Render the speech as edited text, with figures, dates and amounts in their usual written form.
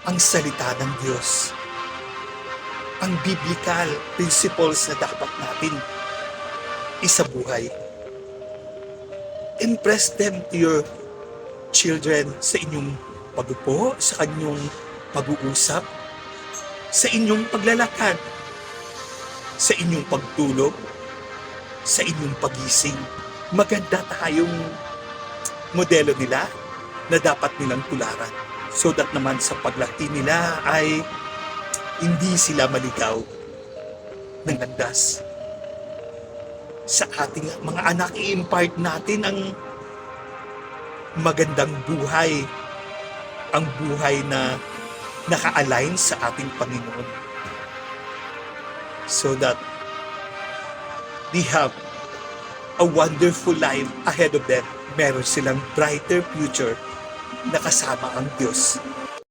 ang salita ng Diyos, ang biblical principles na dapat natin isabuhay. Impress them to your children sa inyong pag-upo, sa kanyong pag-uusap, sa inyong paglalakad, sa inyong pagtulog, sa inyong pagising. Maganda tayong modelo nila na dapat nilang tularan. So that naman sa paglaki nila ay hindi sila maligaw ng landas. Sa ating mga anak, i-impart natin ang magandang buhay, ang buhay na naka-align sa ating Panginoon. So that they have a wonderful life ahead of them. Meron silang brighter future na kasama ang Diyos